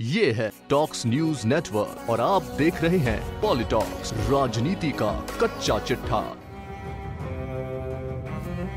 ये है talks news network और आप देख रहे हैं पॉलिटॉक्स, राजनीति का कच्चा चिट्ठा।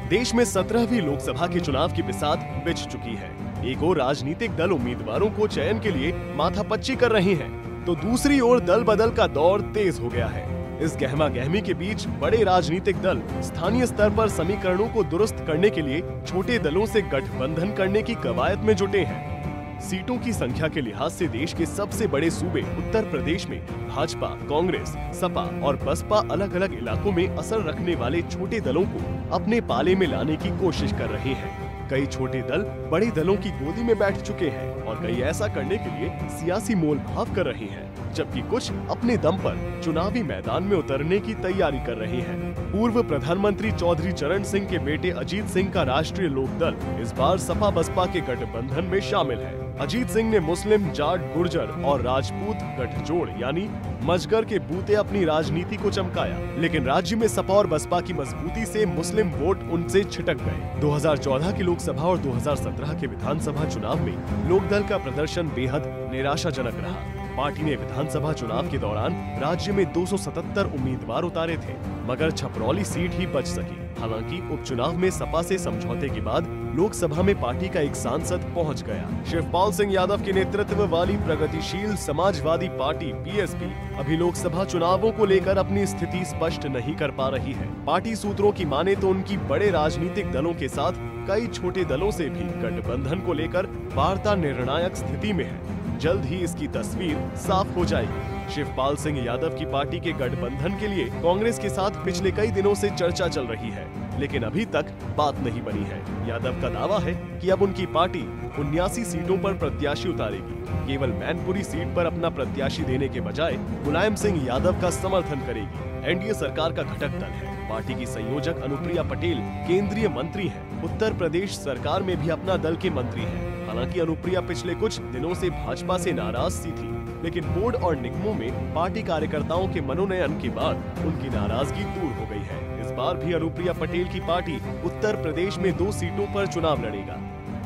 देश में 17वीं लोकसभा के चुनाव की बिसात बिछ चुकी है। एक ओर राजनीतिक दल उम्मीदवारों को चयन के लिए माथापच्ची कर रहे हैं, तो दूसरी ओर दल बदल का दौर तेज हो गया है। इस गहमा गहमी के बीच बड़े राजनीतिक दल स्थानीय स्तर पर समीकरणों को दुरुस्त करने के लिए छोटे दलों से गठबंधन करने की कवायद में जुटे हैं। सीटों की संख्या के लिहाज से देश के सबसे बड़े सूबे उत्तर प्रदेश में भाजपा, कांग्रेस, सपा और बसपा अलग अलग इलाकों में असर रखने वाले छोटे दलों को अपने पाले में लाने की कोशिश कर रहे हैं। कई छोटे दल बड़े दलों की गोदी में बैठ चुके हैं और कई ऐसा करने के लिए सियासी मोल भाव कर रहे हैं, जबकि कुछ अपने दम पर चुनावी मैदान में उतरने की तैयारी कर रहे हैं। पूर्व प्रधानमंत्री चौधरी चरण सिंह के बेटे अजीत सिंह का राष्ट्रीय लोकदल इस बार सपा बसपा के गठबंधन में शामिल है। अजीत सिंह ने मुस्लिम, जाट, गुर्जर और राजपूत गठजोड़ यानी मजगर के बूते अपनी राजनीति को चमकाया, लेकिन राज्य में सपा और बसपा की मजबूती से मुस्लिम वोट उनसे छिटक गए। 2014 की लोकसभा और 2017 के विधानसभा चुनाव में लोकदल का प्रदर्शन बेहद निराशाजनक रहा। पार्टी ने विधानसभा चुनाव के दौरान राज्य में 277 उम्मीदवार उतारे थे, मगर छपरौली सीट ही बच सकी। हालांकि उपचुनाव में सपा से समझौते के बाद लोकसभा में पार्टी का एक सांसद पहुंच गया। शिवपाल सिंह यादव के नेतृत्व वाली प्रगतिशील समाजवादी पार्टी (पीएसपी) अभी लोकसभा चुनावों को लेकर अपनी स्थिति स्पष्ट नहीं कर पा रही है। पार्टी सूत्रों की माने तो उनकी बड़े राजनीतिक दलों के साथ कई छोटे दलों से भी गठबंधन को लेकर वार्ता निर्णायक स्थिति में है। जल्द ही इसकी तस्वीर साफ हो जाएगी। शिवपाल सिंह यादव की पार्टी के गठबंधन के लिए कांग्रेस के साथ पिछले कई दिनों से चर्चा चल रही है, लेकिन अभी तक बात नहीं बनी है। यादव का दावा है कि अब उनकी पार्टी 79 सीटों पर प्रत्याशी उतारेगी। केवल मैनपुरी सीट पर अपना प्रत्याशी देने के बजाय मुलायम सिंह यादव का समर्थन करेगी। एनडीए सरकार का घटक दल है। पार्टी की संयोजक अनुप्रिया पटेल केंद्रीय मंत्री हैं। उत्तर प्रदेश सरकार में भी अपना दल के मंत्री हैं। हालांकि अनुप्रिया पिछले कुछ दिनों से भाजपा से नाराज सी थी, लेकिन बोर्ड और निगमों में पार्टी कार्यकर्ताओं के मनोनयन के बाद उनकी नाराजगी दूर हो गई है। इस बार भी अनुप्रिया पटेल की पार्टी उत्तर प्रदेश में 2 सीटों पर चुनाव लड़ेगा।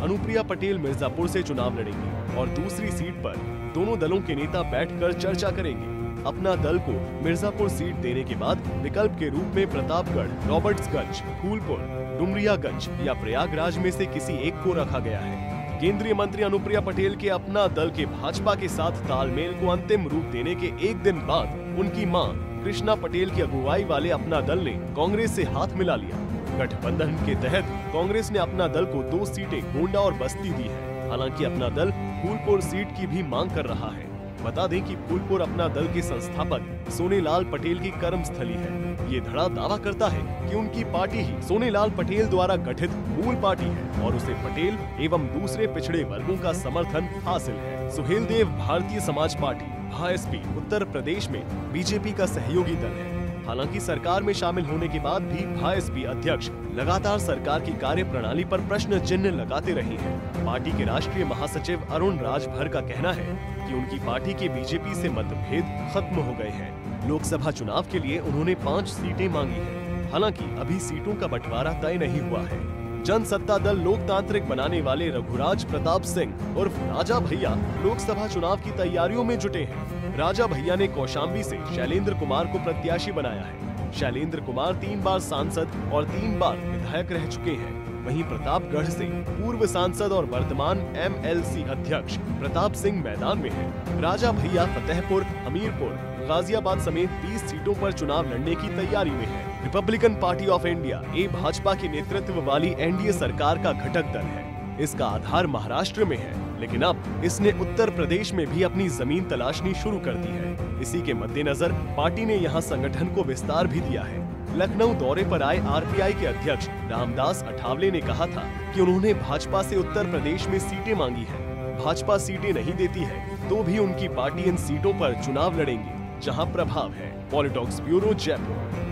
अनुप्रिया पटेल मिर्जापुर से चुनाव लड़ेंगी और दूसरी सीट पर दोनों दलों के नेता बैठकर चर्चा करेंगे। अपना दल को मिर्जापुर सीट देने के बाद विकल्प के रूप में प्रतापगढ़, रॉबर्ट्सगंज, फूलपुर, डुमरियागंज या प्रयागराज में से किसी एक को रखा गया है। केंद्रीय मंत्री अनुप्रिया पटेल के अपना दल के भाजपा के साथ तालमेल को अंतिम रूप देने के एक दिन बाद उनकी मां कृष्णा पटेल की अगुवाई वाले अपना दल ने कांग्रेस से हाथ मिला लिया। गठबंधन के तहत कांग्रेस ने अपना दल को 2 सीटें गोंडा और बस्ती दी है। हालांकि अपना दल फूलपुर सीट की भी मांग कर रहा है। बता दें कि फूलपुर अपना दल के संस्थापक सोनेलाल पटेल की कर्मस्थली है। ये धड़ा दावा करता है कि उनकी पार्टी ही सोनेलाल पटेल द्वारा गठित मूल पार्टी है और उसे पटेल एवं दूसरे पिछड़े वर्गों का समर्थन हासिल है। सुहेलदेव भारतीय समाज पार्टी (भाजपा) उत्तर प्रदेश में बीजेपी का सहयोगी दल है। हालांकि सरकार में शामिल होने के बाद भी भाजपा अध्यक्ष लगातार सरकार की कार्यप्रणाली पर प्रश्न चिन्ह लगाते रहे हैं। पार्टी के राष्ट्रीय महासचिव अरुण राजभर का कहना है कि उनकी पार्टी के बीजेपी से मतभेद खत्म हो गए हैं। लोकसभा चुनाव के लिए उन्होंने 5 सीटें मांगी हैं। हालांकि अभी सीटों का बंटवारा तय नहीं हुआ है। जनसत्ता दल लोकतांत्रिक बनाने वाले रघुराज प्रताप सिंह उर्फ राजा भैया लोकसभा चुनाव की तैयारियों में जुटे हैं। राजा भैया ने कौशाम्बी से शैलेंद्र कुमार को प्रत्याशी बनाया है। शैलेंद्र कुमार 3 बार सांसद और 3 बार विधायक रह चुके हैं। वहीं प्रतापगढ़ से पूर्व सांसद और वर्तमान एमएलसी अध्यक्ष प्रताप सिंह मैदान में है। राजा भैया फतेहपुर, हमीरपुर, गाजियाबाद समेत 20 सीटों पर चुनाव लड़ने की तैयारी में है। Republican party of India Bhajpa के नेतृत्व वाली एनडीए सरकार का घटक दल है। इसका आधार महाराष्ट्र में है, लेकिन अब इसने उत्तर प्रदेश में भी अपनी जमीन तलाशनी शुरू कर दी है। इसी के मद्देनजर पार्टी ने यहां संगठन को विस्तार भी दिया है। लखनऊ दौरे पर आए आरपीआई के अध्यक्ष रामदास अठावले ने कहा था कि उन्होंने भाजपा से उत्तर प्रदेश में सीटें मांगी हैं। भाजपा सीटें नहीं देती है तो भी उनकी पार्टी इन सीटों पर चुनाव लड़ेंगी जहां प्रभाव है। पॉलिटॉक्स ब्यूरो, जयपुर।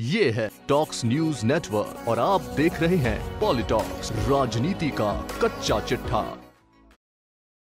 ये है टॉक्स न्यूज नेटवर्क और आप देख रहे हैं पॉलिटॉक्स, राजनीति का कच्चा चिट्ठा।